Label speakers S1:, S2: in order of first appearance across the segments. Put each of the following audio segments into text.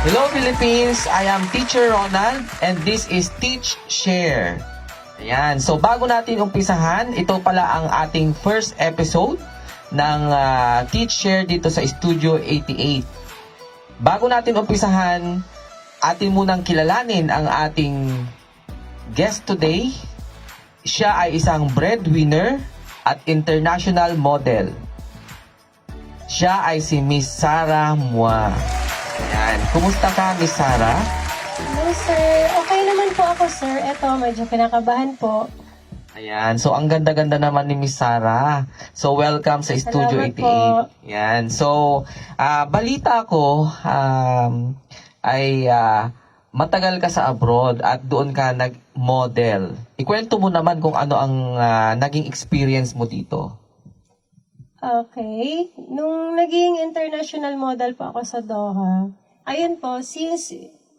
S1: Hello Philippines! I am Teacher Ronald and this is Teach Share. Ayan, so bago natin umpisahan, ito pala ang ating first episode ng Teach Share dito sa Studio 88. Bago natin umpisahan, atin munang kilalanin ang ating guest today. Siya ay isang breadwinner at international model. Siya ay si Miss Sarah Mua. Ayan. Kumusta ka, Miss Sarah?
S2: Hello, sir. Okay naman po ako, sir. Eto, medyo kinakabahan po.
S1: Ayan. So, ang ganda-ganda naman ni Miss Sarah. So, welcome sa Studio
S2: Salamat
S1: 88.
S2: po.
S1: Ayan. So, balita ko ay matagal ka sa abroad at doon ka nag-model. Ikwento mo naman kung ano ang naging experience mo dito.
S2: Okay. Nung naging international model po ako sa Doha, ayun po, since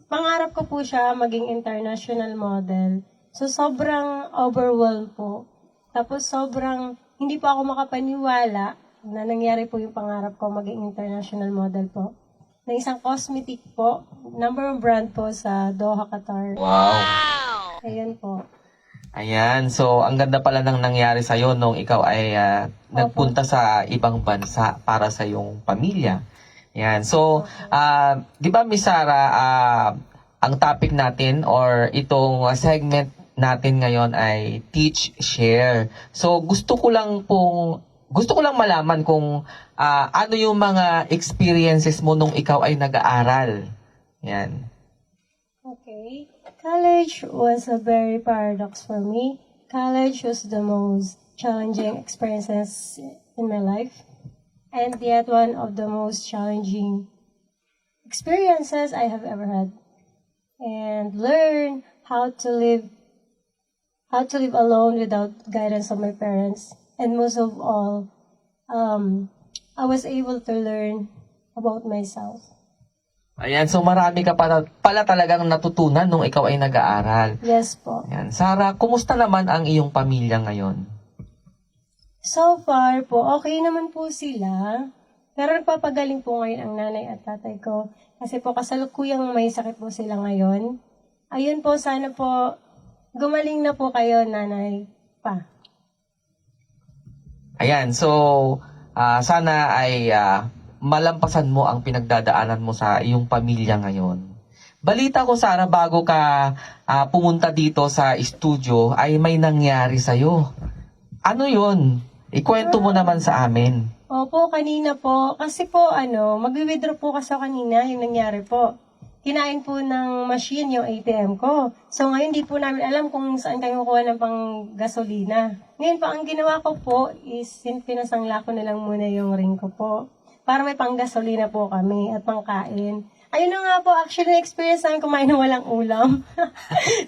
S2: pangarap ko po siya maging international model, so sobrang overwhelmed po. Tapos sobrang hindi po ako makapaniwala na nangyari po yung pangarap ko maging international model po. Na isang cosmetic po, number one brand po sa Doha, Qatar.
S1: Wow!
S2: Ayun po.
S1: Ayan, so ang ganda pala ng nangyari sa'yo nung ikaw ay nagpunta sa ibang bansa para sa iyong pamilya. Ayan, so di ba Miss Sarah, ang topic natin or itong segment natin ngayon ay Teach, Share. So gusto ko lang malaman kung ano yung mga experiences mo nung ikaw ay nag-aaral. Ayan.
S2: Okay. College was a very paradox for me. College was the most challenging experiences in my life. And yet one of the most challenging experiences I have ever had. And learn how to live alone without guidance of my parents. And most of all, I was able to learn about myself.
S1: Ayan, so marami ka pala talagang natutunan nung ikaw ay nag-aaral.
S2: Yes po.
S1: Ayan, Sarah, kumusta naman ang iyong pamilya ngayon?
S2: So far po, okay naman po sila. Pero nagpapagaling po ngayon ang nanay at tatay ko. Kasi po kasalukuyang may sakit po sila ngayon. Ayun po, sana po gumaling na po kayo, nanay pa.
S1: Ayan, so sana ay malampasan mo ang pinagdadaanan mo sa iyong pamilya ngayon. Balita ko, Sarah, bago ka pumunta dito sa studio, ay may nangyari sa'yo. Ano yun? Ikwento mo naman sa amin.
S2: Opo, kanina po. Kasi po, mag-withdraw po kasi ako kanina yung nangyari po. Kinain po ng machine yung ATM ko. So ngayon, di po namin alam kung saan kayo kuha ng pang gasolina. Ngayon po, ang ginawa ko po is pinasangla ko na lang muna yung ring ko po. Para may pang-gasolina po kami at pangkain. Ayun na nga po, actually, na-experience namin kumain ng walang ulam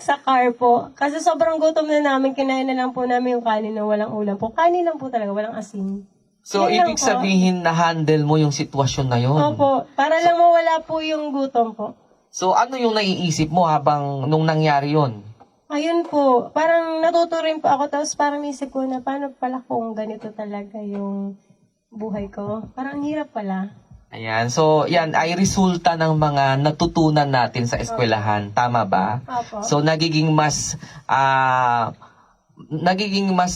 S2: sa car po. Kasi sobrang gutom na namin, kinain na lang po namin yung kanin na walang ulam po. Kanin lang po talaga, walang asin.
S1: So,
S2: Yun lang
S1: ibig
S2: po.
S1: sabihin na handle mo yung sitwasyon na yun.
S2: Opo, para lang mawala po yung gutom po.
S1: So, ano yung naiisip mo habang nung nangyari yun?
S2: Ayun po, parang natuto rin po ako. Tapos parang isip ko na paano pala kung ganito talaga yung buhay ko. Parang ang hirap pala.
S1: Ayan, so yan ay resulta ng mga natutunan natin sa eskwelahan. Tama ba?
S2: Opo.
S1: So, nagiging mas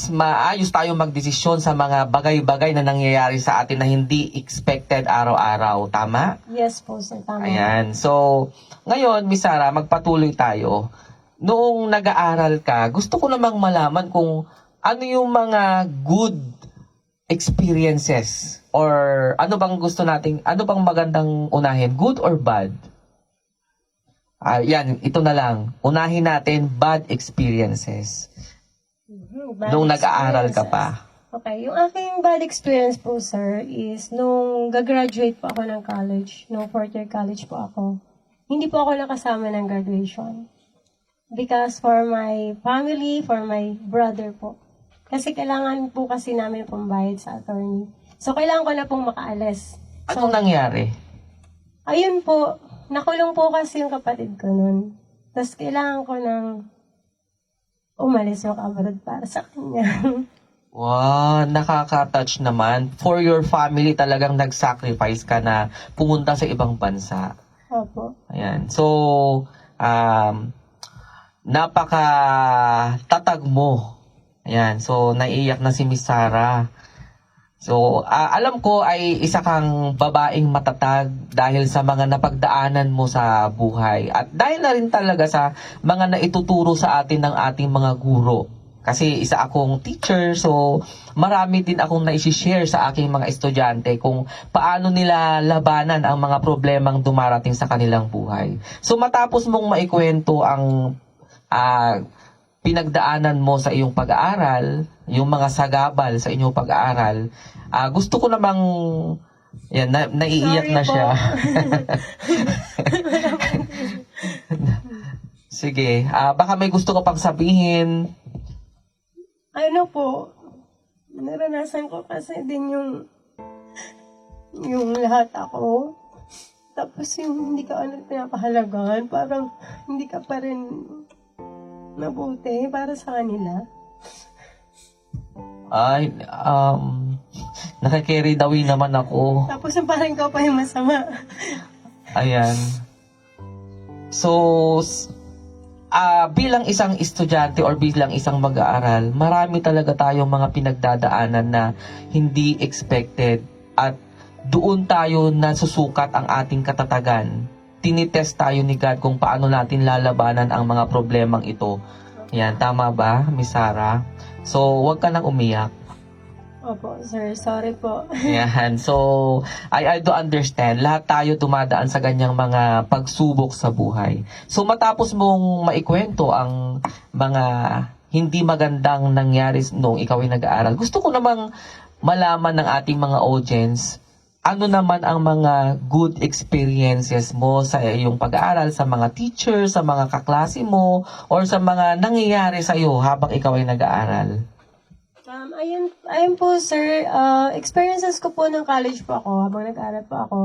S1: maayos tayo magdesisyon sa mga bagay-bagay na nangyayari sa atin na hindi expected araw-araw. Tama?
S2: Yes po, sir. Tama.
S1: Ayan. So, ngayon, Miss Sarah, magpatuloy tayo. Noong nag-aaral ka, gusto ko namang malaman kung ano yung mga good experiences or ano bang magandang unahin? Good or bad? Yan, ito na lang. Unahin natin bad experiences.
S2: Bad
S1: Nung nag-aaral ka
S2: experiences.
S1: pa.
S2: Okay, yung aking bad experience po, sir, is nung gagraduate po ako ng college, nung fourth year college po ako, hindi po ako nakasama ng graduation. Because for my family, for my brother po. Kasi kailangan po kasi namin pambayad sa attorney. So, kailangan ko na pong makaalis.
S1: Anong nangyari?
S2: Ayun po, nakulong po kasi yung kapatid ko nun. Tapos kailangan ko ng umalis yung abroad para sa kanya.
S1: Wow, nakaka-touch naman. For your family talagang nag-sacrifice ka na pumunta sa ibang bansa.
S2: Opo.
S1: Ayan. So, napaka tatag mo. Ayan. So, naiiyak na si Miss Sarah. So, alam ko ay isa kang babaeng matatag dahil sa mga napagdaanan mo sa buhay. At dahil na rin talaga sa mga naituturo sa atin ng ating mga guro. Kasi isa akong teacher, so marami din akong naisishare sa aking mga estudyante kung paano nila labanan ang mga problemang dumarating sa kanilang buhay. So matapos mong maikwento ang pinagdaanan mo sa iyong pag-aaral, yung mga sagabal sa inyong pag-aaral, gusto ko namang, yan, naiiyak
S2: Sorry
S1: na
S2: po.
S1: siya. Sige, baka may gusto ka pang sabihin.
S2: Ano po, naranasan ko kasi din yung lahat ako. Tapos yung hindi ka pinapahalagan, parang hindi ka pa rin mabuti para sa kanila.
S1: Ay, nakikerry dawi naman ako.
S2: Tapos yung parang ikaw pa yung masama.
S1: Ayan. So, bilang isang estudyante or bilang isang mag-aaral, marami talaga tayong mga pinagdadaanan na hindi expected at doon tayo nasusukat ang ating katatagan. Tinitest tayo ni God kung paano natin lalabanan ang mga problemang ito. Yan, tama ba, Miss Sarah? So, huwag ka nang umiyak.
S2: Opo, sir. Sorry po.
S1: Yan. So, I do understand. Lahat tayo dumadaan sa ganyang mga pagsubok sa buhay. So, matapos mong maikwento ang mga hindi magandang nangyari nung ikaw ay nag-aaral, gusto ko namang malaman ng ating mga audience, ano naman ang mga good experiences mo sa iyong pag-aaral, sa mga teacher, sa mga kaklase mo, or sa mga nangyayari sa iyo habang ikaw ay nag-aaral?
S2: Ayun po, sir. Experiences ko po ng college po ako, habang nag-aaral po ako.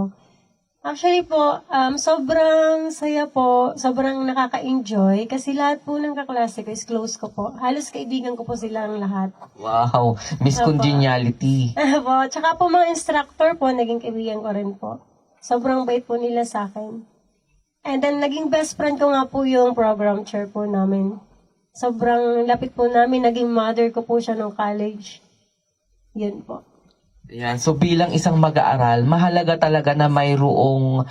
S2: Actually po, sobrang saya po, sobrang nakaka-enjoy, kasi lahat po ng kaklase ko is close ko po. Halos kaibigan ko po silang lahat.
S1: Wow, Miss Congeniality.
S2: Po, tsaka po mga instructor po, naging kaibigan ko rin po. Sobrang bait po nila sa akin. And then, naging best friend ko nga po yung program chair po namin. Sobrang lapit po namin, naging mother ko po siya nung college. Yun po.
S1: Yan. So bilang isang mag-aaral, mahalaga talaga na mayroong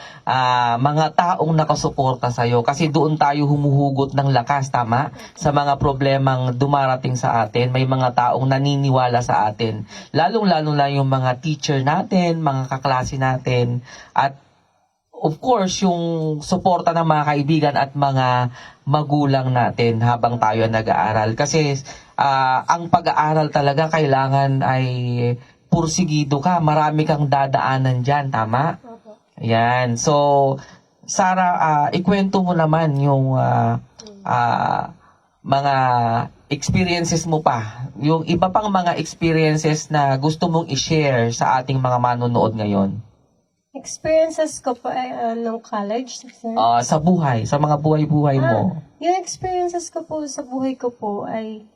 S1: mga taong nakasuporta sa iyo kasi doon tayo humuhugot ng lakas, tama? Sa mga problemang dumarating sa atin, may mga taong naniniwala sa atin. Lalong-lalo na yung mga teacher natin, mga kaklase natin, at of course, yung suporta ng mga kaibigan at mga magulang natin habang tayo nag-aaral. Kasi ang pag-aaral talaga kailangan ay pursigido ka. Marami kang dadaanan dyan, tama?
S2: Opo.
S1: Yan. So, Sarah, ikwento mo naman yung mga experiences mo pa. Yung iba pang mga experiences na gusto mong i-share sa ating mga manonood ngayon.
S2: Experiences ko po ay nung college, sir.
S1: Sa buhay, sa mga buhay-buhay mo.
S2: Yung experiences ko po sa buhay ko po ay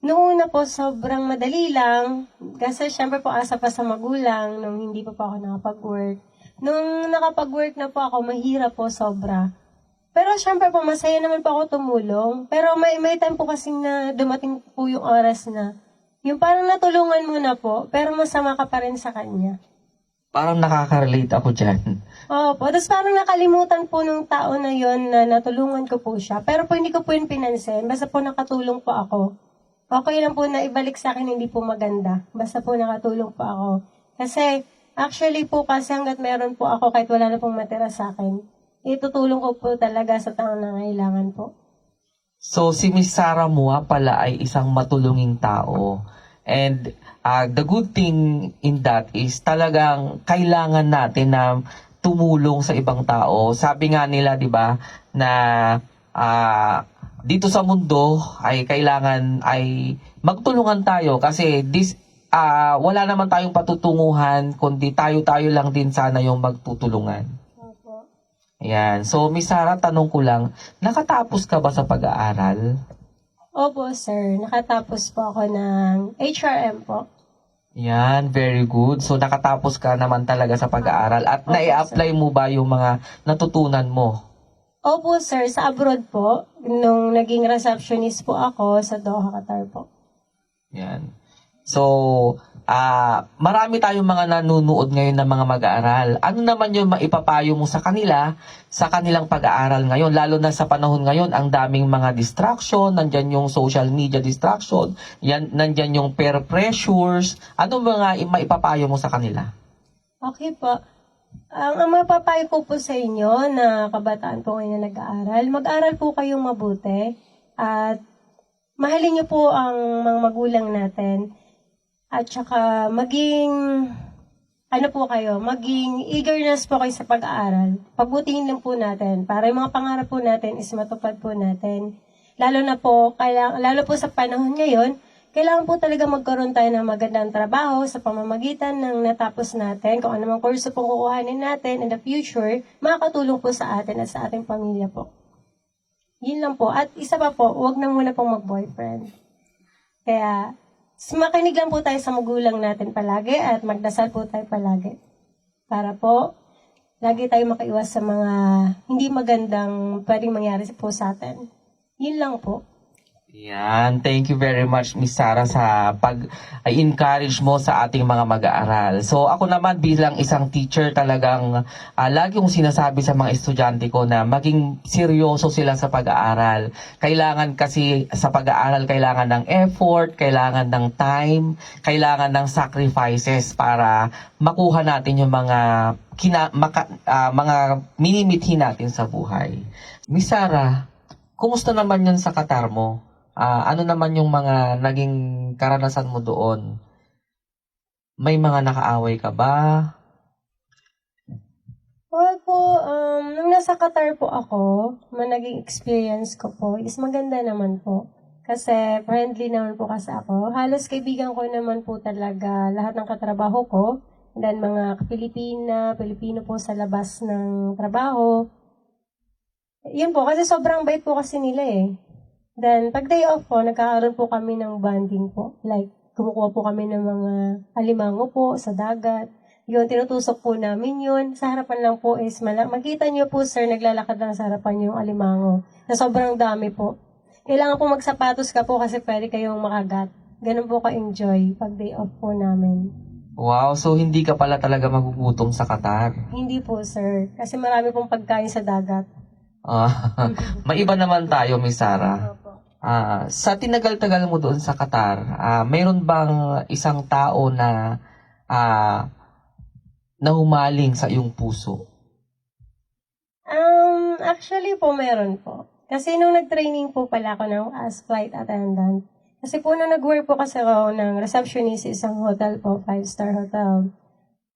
S2: noong una po sobrang madali lang kasi syempre po asa pa sa magulang nung hindi pa po ako nakapag-work. Nung nakapag-work na po ako, mahirap po sobra. Pero syempre po masaya naman po ako tumulong. Pero may time po kasing na dumating po yung oras na yung parang natulungan mo na po pero masama ka pa rin sa kanya.
S1: Parang nakaka-relate ako dyan.
S2: Opo. Tapos parang nakalimutan po nung tao na yon na natulungan ko po siya. Pero po hindi ko po yun pinansin. Basta po nakatulong po ako. Okay lang po na ibalik sa akin, hindi po maganda. Basta po nakatulong po ako. Kasi, actually po kasi hanggat meron po ako kahit wala na pong matira sa akin, itutulong ko po talaga sa taong nangailangan po.
S1: So, si Miss Sarah Mua pala ay isang matulunging tao. And the good thing in that is talagang kailangan natin na tumulong sa ibang tao. Sabi nga nila, di ba, na dito sa mundo ay kailangan ay magtulungan tayo kasi wala naman tayong patutunguhan kundi tayo-tayo lang din sana yung magtutulungan.
S2: Opo.
S1: Ayan. So, Miss Sarah, tanong ko lang, nakatapos ka ba sa pag-aaral?
S2: Opo, sir. Nakatapos po ako ng HRM po.
S1: Yan, very good. So nakatapos ka naman talaga sa pag-aaral at
S2: Opo,
S1: nai-apply mo ba yung mga natutunan mo?
S2: Opo, sir. Sa abroad po, nung naging receptionist po ako sa Doha, Qatar po.
S1: Yan. So, marami tayong mga nanunood ngayon ng mga mag-aaral. Ano naman yung maipapayo mo sa kanila sa kanilang pag-aaral ngayon? Lalo na sa panahon ngayon, ang daming mga distraction, nandyan yung social media distraction, nandyan yung peer pressures. Ano mga maipapayo mo sa kanila?
S2: Okay po. Ang mapapayo ko po sa inyo na kabataan po ngayon na nag-aaral, mag-aral po kayong mabuti at mahalin niyo po ang mga magulang natin at saka maging eagerness po kayo sa pag-aaral. Pagbutihin lang po natin para yung mga pangarap po natin is matupad po natin. Lalo po sa panahon ngayon, kailangan po talaga magkaroon tayo ng magandang trabaho sa pamamagitan ng natapos natin. Kung ano mang kurso pong kukuhanin natin in the future, makakatulong po sa atin at sa ating pamilya po. Yun lang po. At isa pa po, huwag na muna pong mag-boyfriend. Kaya, makinig lang po tayo sa magulang natin palagi at magdasal po tayo palagi. Para po, lagi tayo makaiwas sa mga hindi magandang pwedeng mangyari po sa atin. Yun lang po.
S1: Yan, thank you very much Miss Sarah sa pag-encourage mo sa ating mga mag-aaral. So ako naman bilang isang teacher talagang lagi kong sinasabi sa mga estudyante ko na maging seryoso sila sa pag-aaral. Kailangan kasi sa pag-aaral kailangan ng effort, kailangan ng time, kailangan ng sacrifices para makuha natin yung mga mga minimithi natin sa buhay. Miss Sarah, kumusta naman yun sa Qatar mo? Ano naman yung mga naging karanasan mo doon? May mga nakaaway ka ba?
S2: Well po, nung nasa Qatar po ako, naging experience ko po is maganda naman po. Kasi friendly naman po kasi ako. Halos kaibigan ko naman po talaga lahat ng katrabaho ko. Then mga Pilipino po sa labas ng trabaho. Yun po, kasi sobrang bait po kasi nila eh. Then, pag day off po, nagkakaroon po kami ng bonding po. Like, kumukuha po kami ng mga alimango po sa dagat. Yun, tinutusok po namin yun. Sa harapan lang po is, makita nyo po sir, naglalakad lang sa harapan yung alimango. Na sobrang dami po. Kailangan po magsapatos ka po kasi pwede kayong makagat. Ganun po ka-enjoy pag day off po namin.
S1: Wow, so hindi ka pala talaga magugutom sa Qatar.
S2: Hindi po sir, kasi marami pong pagkain sa dagat.
S1: Maiba naman tayo, Miss Sarah.
S2: Opo.
S1: Sa tinagal-tagal mo doon sa Qatar, mayroon bang isang tao na nahumaling sa iyong puso?
S2: Actually po, meron po. Kasi nung nag-training po pala ako as flight attendant, kasi po nung nag-work po kasi ako ng receptionist sa isang hotel po, 5-star hotel,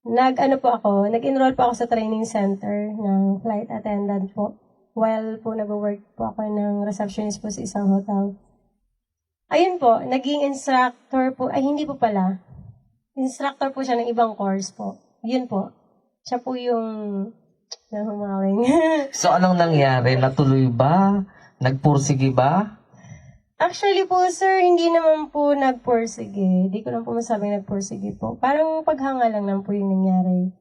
S2: nag-enroll po ako sa training center ng flight attendant po. While po nag-work po ako ng receptionist po sa isang hotel. Ayun po, naging instructor po, hindi po pala. Instructor po siya ng ibang course po. Yun po. Siya po yung nahumaling.
S1: So anong nangyari? Natuloy ba? Nagpursige ba?
S2: Actually po, sir, hindi naman po nagpursige. Hindi ko lang po masabing nagpursige po. Parang paghanga lang po yung nangyari.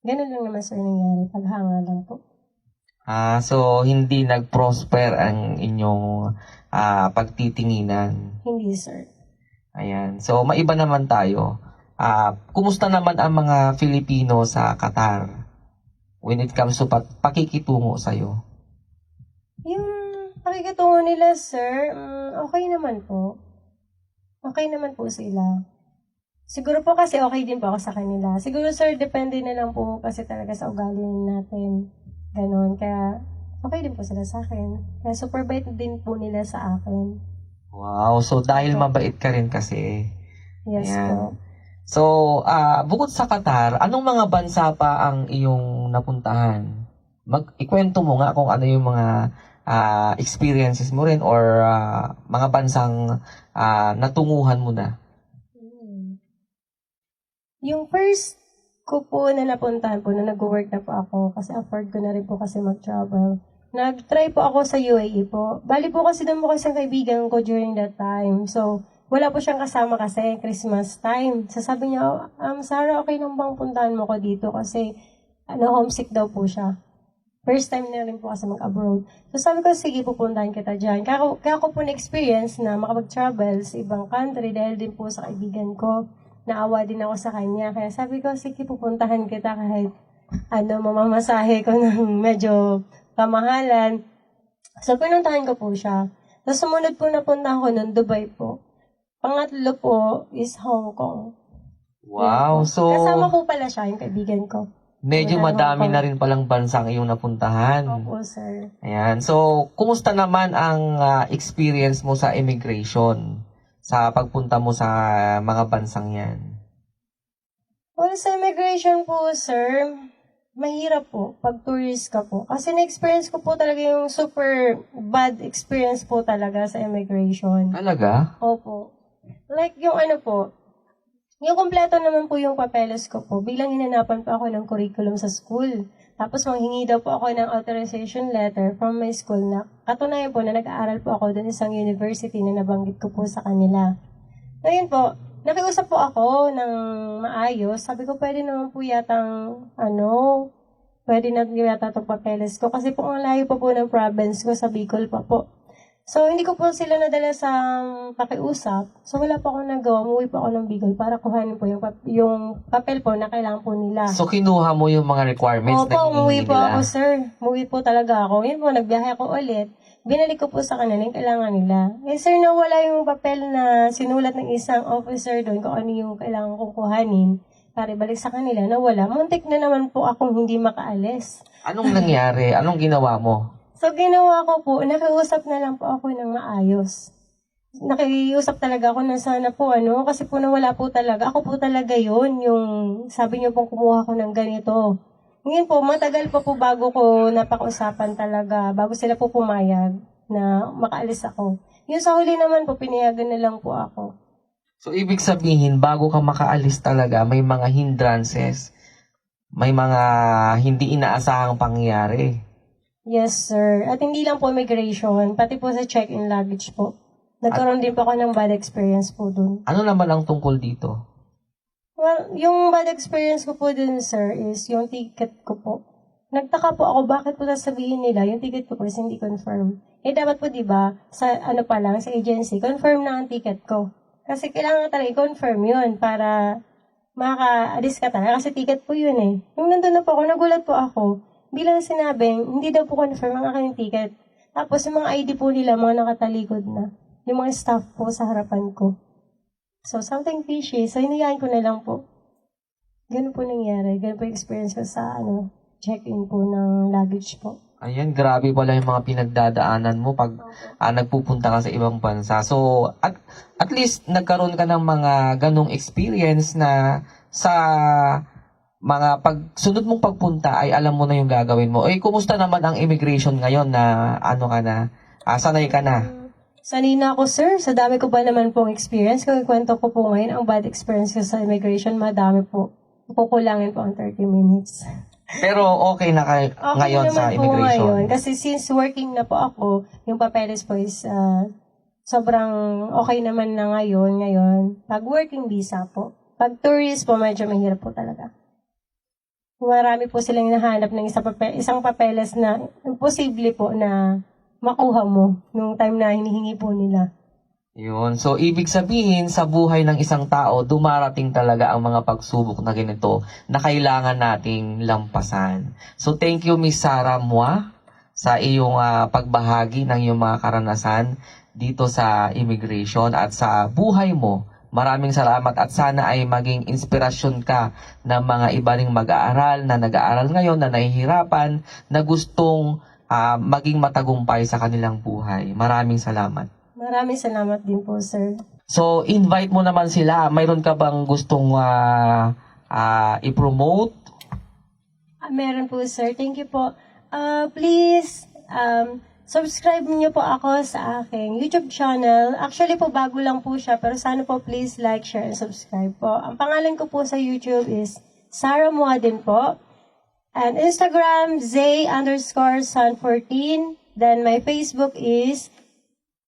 S2: Ganun lang naman, sir, nangyari. Paghanga lang po.
S1: So hindi nag-prosper ang inyong pagtitinginan.
S2: Hindi, sir.
S1: Ayan. So maiba naman tayo. Kumusta naman ang mga Filipino sa Qatar when it comes to pakikitungo sa'yo?
S2: Yung pakikitungo nila, sir, okay naman po. Okay naman po sila. Siguro po kasi okay din po ako sa kanila. Siguro, sir, depende na lang po kasi talaga sa ugali natin. Ganon. Kaya, okay din po sila sa akin. Kaya super bait din po nila sa akin.
S1: Wow. So dahil mabait ka rin kasi.
S2: Yes
S1: Ayan.
S2: po.
S1: So, bukod sa Qatar, anong mga bansa pa ang iyong napuntahan? Ikwento mo nga kung ano yung mga experiences mo rin or mga bansang natunguhan mo na.
S2: Yung first ko po na napuntahan po, na nag-work na po ako, kasi afford ko na rin po kasi mag-travel. Nag-try po ako sa UAE po. Bali po kasi doon po kasi ang kaibigan ko during that time. So, wala po siyang kasama kasi Christmas time. So sabi niya, Sarah, okay lang bang puntahan mo ko dito kasi homesick daw po siya. First time na rin po kasi mag-abroad. So sabi ko, sige, pupuntahan kita dyan. Kaya ko po na-experience na makapag-travel sa ibang country dahil din po sa kaibigan ko. Naawa din ako sa kanya. Kaya sabi ko, sige, pupuntahan kita kahit mamamasahe ko ng medyo kamahalan. So pinuntahan ko po siya. Tapos sumunod po napuntahan ko nun, Dubai po. Pangatlo po is Hong Kong.
S1: Wow, so
S2: Kasama po pala siya, yung kaibigan ko.
S1: medyo madami na rin palang bansang iyong napuntahan.
S2: Opo, sir.
S1: Ayan. So, kumusta naman ang experience mo sa immigration? Sa pagpunta mo sa mga bansang yan?
S2: Well, sa immigration po, sir, mahirap po pag tourist ka po. Kasi na-experience ko po talaga yung super bad experience po talaga sa immigration.
S1: Talaga?
S2: Opo. Like yung yung kompleto naman po yung papeles ko po. Bilang hinanapan po ako ng curriculum sa school. Tapos manghingi daw po ako ng authorization letter from my school na katunayan po na nag-aaral po ako doon isang university na nabanggit ko po sa kanila. Ngayon po, nakiusap po ako ng maayos. Sabi ko, pwede naman po yatang, pwede na yata itong papeles ko. Kasi po ang layo pa po ng province ko sa Bicol pa po. So, hindi ko po sila nadala sa pakiusap. So, wala pa ako nagawa. Umuwi po ako ng Bicol para kuhanin po yung papel po na kailangan po nila.
S1: So, kinuha mo yung mga requirements na
S2: Opo, umuwi
S1: hinihingi
S2: po
S1: nila?
S2: ako, sir. Umuwi po talaga ako. Yun po, nagbiyahe ako ulit. Binalik ko po sa kanila yung kailangan nila. Eh, sir, nawala yung papel na sinulat ng isang officer doon kung ano yung kailangan kong kuhanin para ibalik sa kanila. Nawala. Muntik na naman po akong hindi makaalis.
S1: Anong nangyari? Anong ginawa mo?
S2: So, ginawa ko po, nakiusap na lang po ako ng maayos. Nakiusap talaga ako na sana po, kasi po nawala po talaga. Ako po talaga yun, yung sabi niyo pong kumuha ko ng ganito. Ngayon po, matagal pa po bago ko napag-usapan talaga, bago sila po pumayag na makaalis ako. Yung sa huli naman po, pinayagan na lang po ako.
S1: So, ibig sabihin, bago ka makaalis talaga, may mga hindrances, may mga hindi inaasahang pangyayari.
S2: Yes, sir. At hindi lang po immigration, pati po sa check-in luggage po. Nagkaroon din po ako ng bad experience po dun.
S1: Ano naman ang tungkol dito?
S2: Well, yung bad experience ko po dun, sir, is yung ticket ko po. Nagtaka po ako, bakit po sasabihin nila, yung ticket ko po is hindi confirm. Eh, dapat po, di ba, sa sa agency, confirm na ang ticket ko. Kasi kailangan talaga i-confirm yun para makaka-alis ka talaga. Kasi ticket po yun eh. Nung nandun na po ako, nagulat po ako. Bilang sinabing, hindi daw po confirm ang aking ticket. Tapos yung mga ID po nila, mga nakatalikod na. Yung mga staff po sa harapan ko. So, something fishy. So, hinayaan ko na lang po. Ganun po nangyari. Ganun po yung experience ko sa check-in po ng luggage po.
S1: Ayan, grabe pala yung mga pinagdadaanan mo pag nagpupunta ka sa ibang bansa. So, at least nagkaroon ka ng mga ganong experience na sa mga pagsunod mong pagpunta ay alam mo na yung gagawin mo. Eh, kumusta naman ang immigration ngayon na sanay ka na?
S2: Sanay na ako, sir. Sa dami ko ba naman pong experience? Kung ikwento ko po ngayon, ang bad experience ko sa immigration, madami po. Kukulangin po ang 30 minutes.
S1: Pero okay na ngayon sa immigration?
S2: Ngayon, kasi since working na po ako, yung papeles po is sobrang okay naman na ngayon. Pag working visa po. Pag tourist po, medyo mahirap po talaga. Marami po silang hinahanap ng isang papeles na imposible po na makuha mo nung time na hinihingi po nila.
S1: Yun. So, ibig sabihin, sa buhay ng isang tao, dumarating talaga ang mga pagsubok na ganito na kailangan nating lampasan. So, thank you, Miss Sarah Mua, sa iyong pagbahagi ng iyong mga karanasan dito sa immigration at sa buhay mo. Maraming salamat at sana ay maging inspirasyon ka ng mga iba ring mag-aaral na nag-aaral ngayon, na nahihirapan, na gustong maging matagumpay sa kanilang buhay. Maraming salamat.
S2: Maraming salamat din po, sir.
S1: So, invite mo naman sila. Mayroon ka bang gustong i-promote?
S2: Meron po, sir. Thank you po. Please, subscribe niyo po ako sa aking YouTube channel. Actually po, bago lang po siya. Pero sana po, please like, share, and subscribe po. Ang pangalan ko po sa YouTube is Sarah Mua din po. And Instagram, Zay_Sun14. Then my Facebook is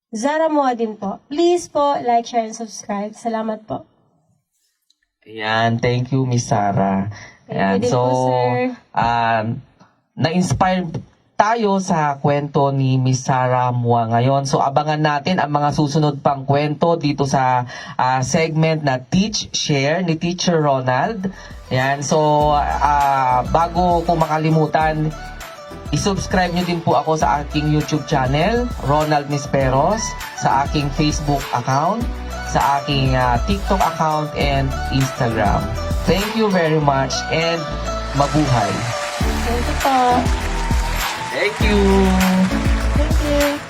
S2: Zara Moa din po. Please po, like, share, and subscribe. Salamat po.
S1: Ayan, thank you, Miss Sarah. Ayan,
S2: Thank you din po, sir.
S1: Na-inspire tayo sa kwento ni Miss Sarah Mua ngayon. So, abangan natin ang mga susunod pang kwento dito sa segment na Teach, Share ni Teacher Ronald. Ayan, so, bago ko makalimutan, i-subscribe nyo din po ako sa aking YouTube channel, Ronald Nisperos, sa aking Facebook account, sa aking TikTok account, and Instagram. Thank you very much and mabuhay.
S2: Thank you po.
S1: Thank you!
S2: Thank you.